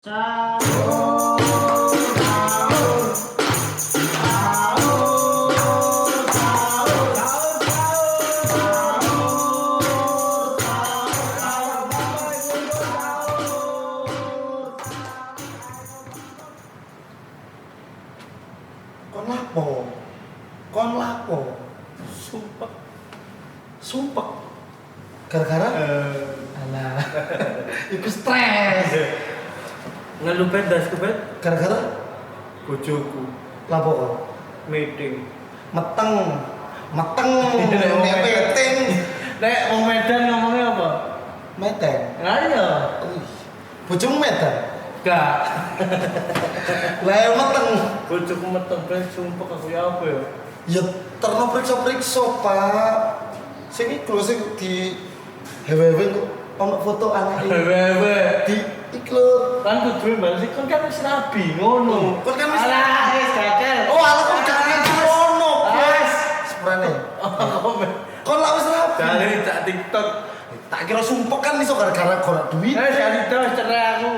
Sahur, sahur, sahur, sahur, Kon lapo? Kon lapo? Sumpek. Gara-gara? Alah. Iku stres. ngeluh pedas kebet, Gara-gara bojoku, lapo kon? meeting. Meteng. Meting. Nek wong Medan ngomongnya apa? Meteng. Ayo. Bojomu Medan? Gak. Lah ya meteng. Bojoku meteng ben sumpah aku ya apa ya? Ya terno periksa-periksa, Pak. Sing iku sing di hewe-hewe kok ono foto anake. Wewe. Di ikut. Kan kudu balik kan wis rabi ngono. Kon kan wis alah wis gagal. Oh, ala kon jangan ngono, Wes. Seprene. Oh, Kon lak wis rapi. dari cak TikTok. Tak kira sumpek kan iso gara-gara golek duit. Jadi terus cerai aku.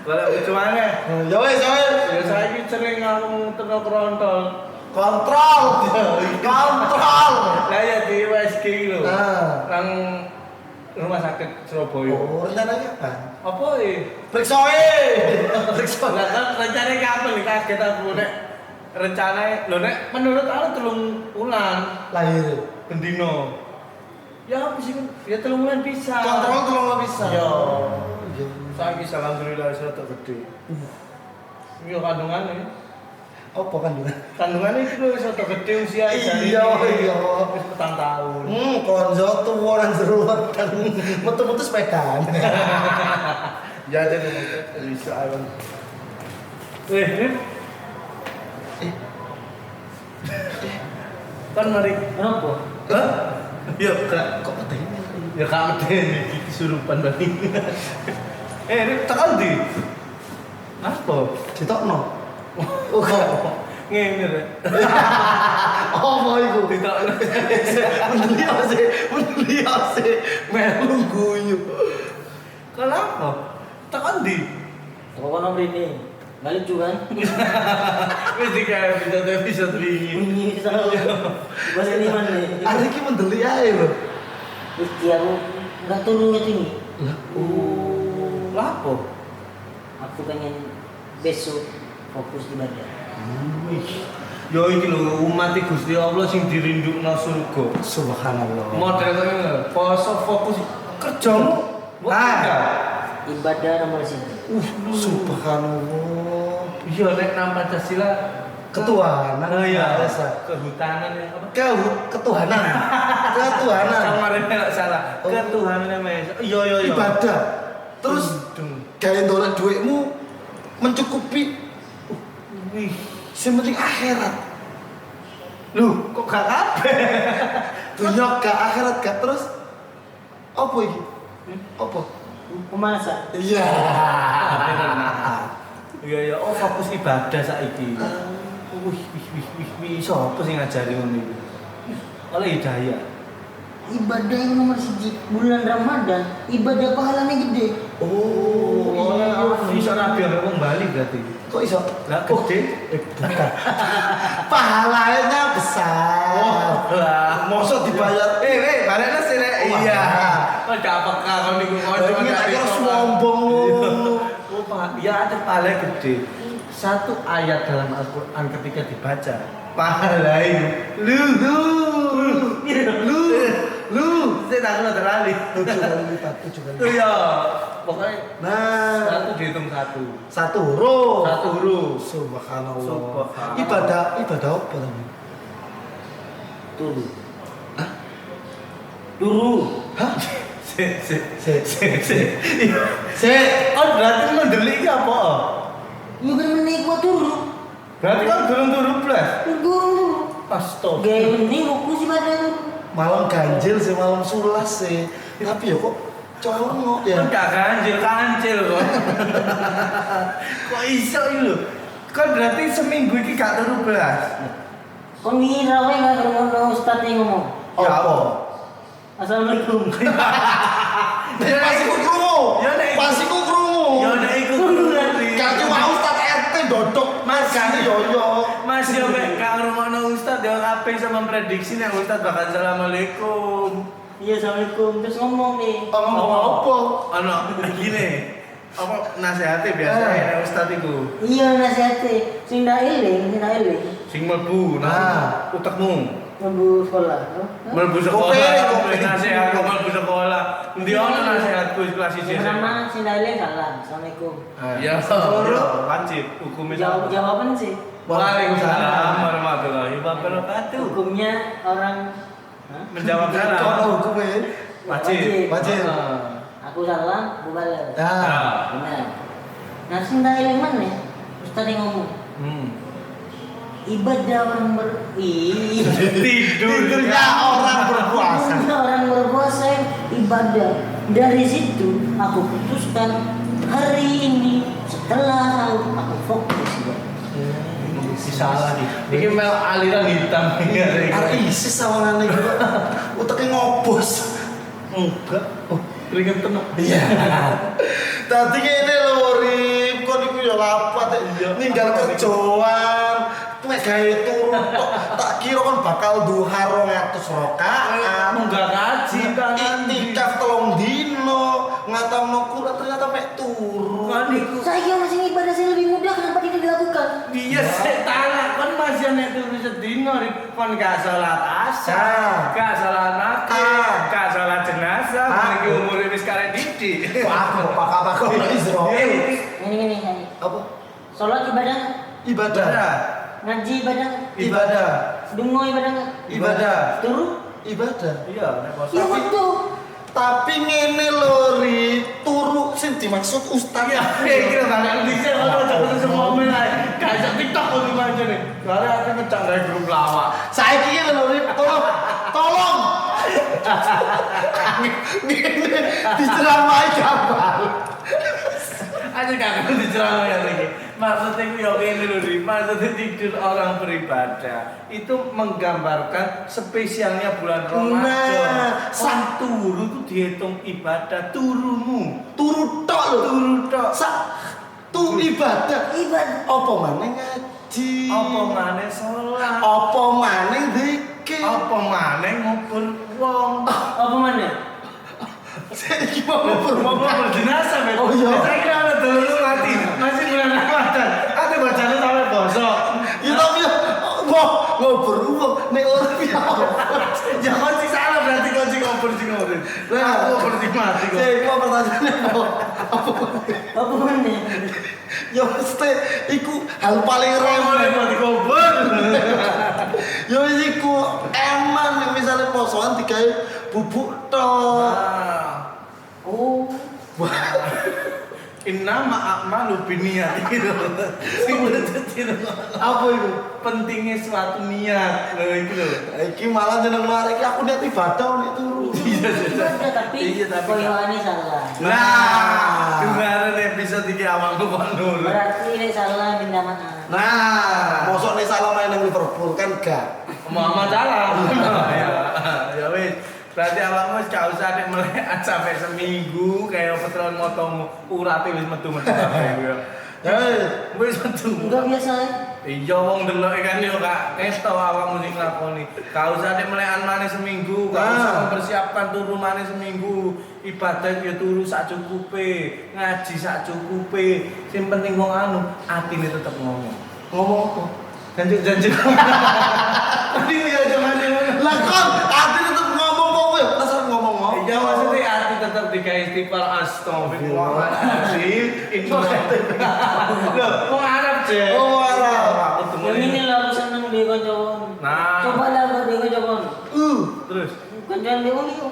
Kalau kecuannya, Ya wes, ya wes. ya saya ini sering aku muter kerontol. Kontrol. Kontrol. Lah ya di USG lho. Nah. Nang rumah sakit Surabaya. Oh, rencananya apa? Apa ya? Periksa we. Periksa. Lah kan rencananya kapan nih kaget aku nek rencana lho nek menurut aku 3 bulan Lahir. bendino. Ya apa sih kan? Ya 3 bulan bisa. Kontrol tolong lo bisa. Yo. Iya. Saya bisa alhamdulillah saya tak gede. Iya kandungannya. Apa kandungan? Kandungannya itu lho soto gede usia Iya, iya. wis 4 tahun. Konjo tuwa nang jero kan metu-metu sepedaan. Ya jadi bisa ayon. Ini kan mari Kenapa? hah? Ya kak, Kok pedene? ya kak medeni kesurupan bani. Ini tekan di apa? Ditokno. Oh, ngene rek. Apa iku? Ditokno. Meneliak sih. Melu guyu. Kenapa? Tekan di. Kau kan nomor ini, nggak lucu kan? Wis dikae episode wingi. Bunyi sama bahasa ini mana nih? Ada ki mendelik ae lho. Bukti aku nggak turun itu ini. Lah, Lapo? Aku pengen besok fokus ibadah. Yo iki lho umat Gusti Allah sing dirindukno surga. subhanallah. Model ngene poso fokus kerjamu. Ibadah nomor satu. Subhanallah. Iya nek nang Pancasila Ketuhanan. Oh iya, Biasa. kehutanan ya apa? Ketuhanan. Ketuhanan. Kemarin nek salah. Oh. Ketuhanan Maha. Iya. Ibadah. Terus gawe ndolek dhuwitmu mencukupi wih, sing penting akhirat. lu kok gak kabeh? Dunia gak akhirat gak terus apa iki? Apa? Pemasak. Iya. Iya, oh fokus ibadah saiki. Wih, sapa sing ngajari ngono iki? Oleh hidayah. Ibadah yang nomor siji bulan Ramadan, ibadah pahalanya gede. Oh, Bisa nabi ambek wong Bali berarti. Kok iso? Lah gede. Bukan. Pahalanya besar. Lah, Mosok dibayar. baliknya sih Rek. Oh, Iya. mahal. Kok gak peka kon niku Ini tak kira sombong ngono. Oh, Pak, ya ada pahala gede. Satu ayat dalam Al-Qur'an ketika dibaca, pahala itu lu saya tak kena terali. 7 kali lipat, 7 kali lipat. Iya, pokoknya Nah, satu dihitung satu. satu huruf. Satu huruf. Subhanallah. Subhanallah. Ibadah apa namanya? Turu. Turu. Hah? Se. Se. Oh, berarti mendelik iki apa? Ini kan menaik gua turu. Berarti kan turun blas. Turu. Astaga. Gaya menaik fokus ibadah. Malam ganjil sih, malam sulas sih. Tapi ya kok congok ya. Kan gak kancil kok. Kok iso iki lho? Kan berarti seminggu iki gak turu blas. Kau ngira wae nggak kalau ustadz yang ngomong. Apa? Assalamualaikum. Masih kudu. Ya nek pas iku krungu. Ya nek iku berarti. Gak cuma Ustaz RT dodok Mas kan yo. Mas yo mek gak ngrungokno Ustaz yo kabeh sama prediksi nek Ustaz bakal assalamualaikum. Iya, assalamualaikum. Terus ngomong nih. Ngomong apa? Ono gini. Apa nasihate biasa nek Ustaz iku. Iya, nasihatnya. Sing ndak eling. Sing mlebu utekmu. Mlebu sekolah. Mlebu sekolah. Nasihat mlebu sekolah. Endi ono nasihatku kelas 1 Yang pertama, sing ndak eling salam. Assalamualaikum. Ya, wajib hukumnya. Jawaban sih. Waalaikumsalam warahmatullahi wabarakatuh. Hukumnya orang Menjawab salam. Kono hukume. Wajib. Aku salam, aku balas. Ah. Benar. Nah, sing ndak eling mana? Ustaz yang ngomong. Ibadah orang Tidurnya orang berpuasa. Tidurnya orang berpuasa yang ibadah. Dari situ aku putuskan hari ini setelah sahur aku fokus ibadah. Salah nih. Ini mel aliran hitam. ISIS sawangane iku. Uteke ngobos. Enggak. Oh, keringet tenang. Iya. Tadi ngene lho, Rip, kon iku ya lapat ninggal kerjaan. Nek gawe turu tok, tak kira kon bakal duha 200 rakaat. Munggah kaji kan. Iktikaf 3 dino, ngatamno Quran ternyata mek turu. Kan iku. Saya masih ibadah yang lebih mudah, kenapa tidak dilakukan? Iya setan kan masih nek turu sedina kon gak salat asar, gak salat maghrib, gak salat jenazah, iki umure wis karek didik. Wah, apa-apa kok Israel. Ini. Apa? Sholat ibadah, Ibadah. ngaji ibadah, Ibadah. dungo ibadah, Ibadah. turu. Ibadah. Iya, nek poso. Iya betul. Tapi ngene lho, Ri, turu sing dimaksud ustaz. Iya, kira banget bisa kalau coba semua main ae. Kayak TikTok kudu aja nih. Soale aku ngecak dari grup lawak. Saiki ngene lho, Ri, tolong. Ngene diceramahi gambar. Aja gak dicerama ya lagi. Maksudnya itu ya ini loh, maksudnya tidur orang beribadah itu menggambarkan spesialnya bulan Ramadan. Nah, sang turu itu dihitung ibadah, turumu, Turu tok lho. turu tok. Tu ibadah. Ibadah. Apa maneh ngaji? Apa maneh sholat? Apa maneh zikir? Apa maneh ngubur wong? Apa mana? Saiki mau Ngubur jenazah, Bet. Oh, iya. Saya kira ada dulu mati, masih bulan Ramadan. Ada bacanya sampai bosok. Ya tapi mau beruang nek ora piye. Ya kunci salah berarti kunci ngubur sing ngubur. Lah aku ngubur sing mati kok. Saya mau pertanyaannya Apa mana? ya mesti iku hal paling Remole remeh. mau dikubur. Ya wis iku eman misalnya posoan digawe bubuk tok. Oh, Innama a'malu binniyat gitu. Sing Apa itu? pentingnya suatu niat lho iki lho. Iki malah jeneng mari iki aku niat ibadah nek turu. ibadah tapi Iya, tapi koyoane salah. Nah, kemarin episode iki awakmu kok nurut. Berarti ini salah minta maaf. Nah, mosok nek salah main nang Liverpool kan gak. Muhammad salah. Ya wis. Berarti awakmu wis gak usah nek melekat sampai seminggu kayak petrol motomu urate wis metu-metu kabeh. Ya Wis metu. Enggak biasa. Iya wong delok kan yo Kak, kesto awakmu sing nglakoni. Gak usah nek melekan maneh seminggu, gak usah mempersiapkan turu maneh seminggu. Ibadah yo turu sak cukupe, ngaji sak cukupe. Sing penting wong anu, atine tetep ngomong. ngomong apa? Janji. Tadi ya jangan ngono. Lah kon ati tetep ngomong kok kowe. Lah sampe ngomong apa? Iya maksudnya hati tetap digawe istighfar astagfirullahaladzim. Itu loh, mau Arab je. Oh, Arab. Yang ini lah aku seneng dia kocok. Nah. Coba lah kau dia kocok. Terus. Kancan dia kau.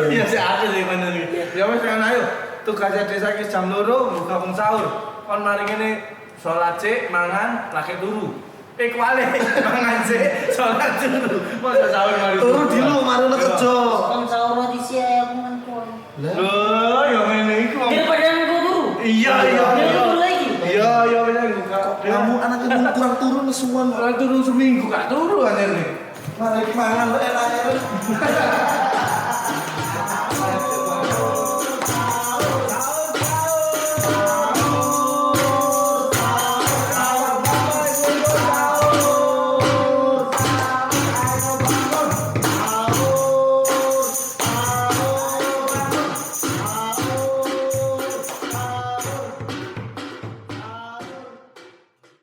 Iya sih ada sih bener nih. Ya wes kan ayo. Tuh gajah desa ki jam 2 buka pung sahur. Kon mari ngene salat sik mangan lagi turu. Kuali mangan sik salat turu. Masa sahur mari. Turu dulu marune kerja. Kon sahur roti siang aku kan kuat. Loh, yo ngene iki. Daripada aku turu. Iya. Dia turu lagi. Iya wis buka. Kamu anak ibu kurang turun nesuan. Orang turun seminggu gak turun anjir nih. Mari mangan enak.